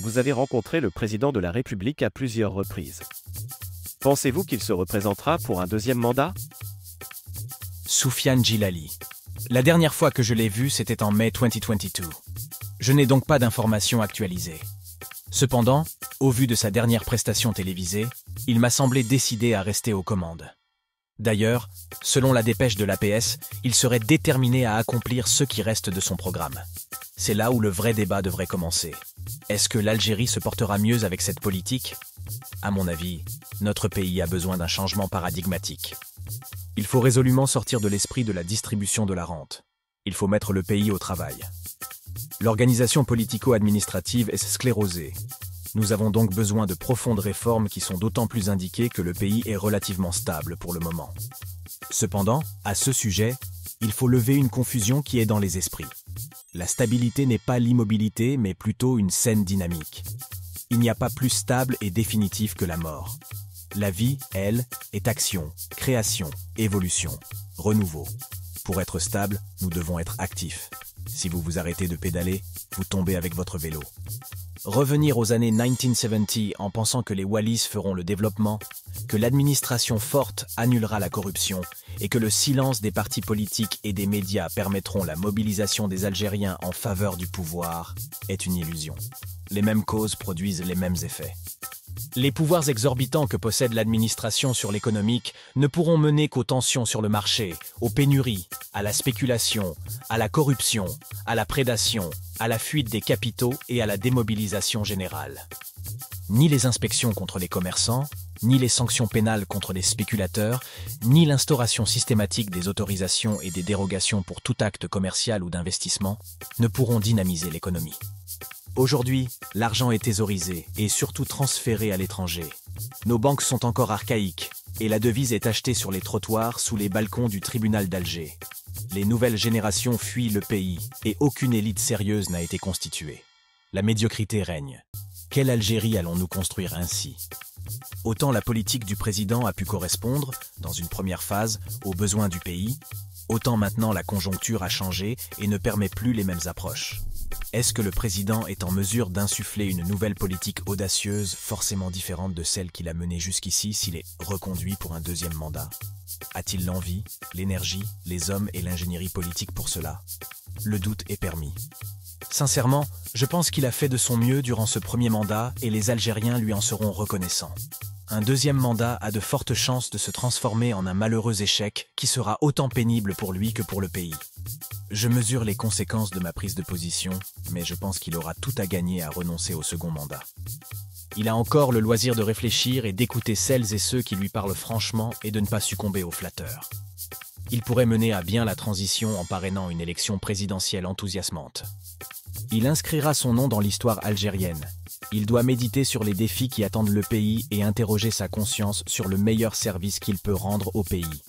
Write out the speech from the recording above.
Vous avez rencontré le président de la République à plusieurs reprises. Pensez-vous qu'il se représentera pour un deuxième mandat? Soufiane Djilali. La dernière fois que je l'ai vu, c'était en mai 2022. Je n'ai donc pas d'informations actualisées. Cependant, au vu de sa dernière prestation télévisée, il m'a semblé décidé à rester aux commandes. D'ailleurs, selon la dépêche de l'APS, il serait déterminé à accomplir ce qui reste de son programme. C'est là où le vrai débat devrait commencer. Est-ce que l'Algérie se portera mieux avec cette politique? À mon avis, notre pays a besoin d'un changement paradigmatique. Il faut résolument sortir de l'esprit de la distribution de la rente. Il faut mettre le pays au travail. L'organisation politico-administrative est sclérosée. Nous avons donc besoin de profondes réformes qui sont d'autant plus indiquées que le pays est relativement stable pour le moment. Cependant, à ce sujet, il faut lever une confusion qui est dans les esprits. La stabilité n'est pas l'immobilité, mais plutôt une saine dynamique. Il n'y a pas plus stable et définitif que la mort. La vie, elle, est action, création, évolution, renouveau. Pour être stable, nous devons être actifs. Si vous vous arrêtez de pédaler, vous tombez avec votre vélo. Revenir aux années 1970 en pensant que les Wallis feront le développement, que l'administration forte annulera la corruption et que le silence des partis politiques et des médias permettront la mobilisation des Algériens en faveur du pouvoir, est une illusion. Les mêmes causes produisent les mêmes effets. Les pouvoirs exorbitants que possède l'administration sur l'économique ne pourront mener qu'aux tensions sur le marché, aux pénuries, à la spéculation, à la corruption, à la prédation, à la fuite des capitaux et à la démobilisation générale. Ni les inspections contre les commerçants, ni les sanctions pénales contre les spéculateurs, ni l'instauration systématique des autorisations et des dérogations pour tout acte commercial ou d'investissement ne pourront dynamiser l'économie. Aujourd'hui, l'argent est thésaurisé et surtout transféré à l'étranger. Nos banques sont encore archaïques et la devise est achetée sur les trottoirs sous les balcons du tribunal d'Alger. Les nouvelles générations fuient le pays et aucune élite sérieuse n'a été constituée. La médiocrité règne. Quelle Algérie allons-nous construire ainsi? Autant la politique du président a pu correspondre, dans une première phase, aux besoins du pays, autant maintenant la conjoncture a changé et ne permet plus les mêmes approches. Est-ce que le président est en mesure d'insuffler une nouvelle politique audacieuse, forcément différente de celle qu'il a menée jusqu'ici s'il est reconduit pour un deuxième mandat? A-t-il l'envie, l'énergie, les hommes et l'ingénierie politique pour cela? Le doute est permis. Sincèrement, je pense qu'il a fait de son mieux durant ce premier mandat et les Algériens lui en seront reconnaissants. Un deuxième mandat a de fortes chances de se transformer en un malheureux échec qui sera autant pénible pour lui que pour le pays. Je mesure les conséquences de ma prise de position, mais je pense qu'il aura tout à gagner à renoncer au second mandat. Il a encore le loisir de réfléchir et d'écouter celles et ceux qui lui parlent franchement et de ne pas succomber aux flatteurs. Il pourrait mener à bien la transition en parrainant une élection présidentielle enthousiasmante. Il inscrira son nom dans l'histoire algérienne. Il doit méditer sur les défis qui attendent le pays et interroger sa conscience sur le meilleur service qu'il peut rendre au pays.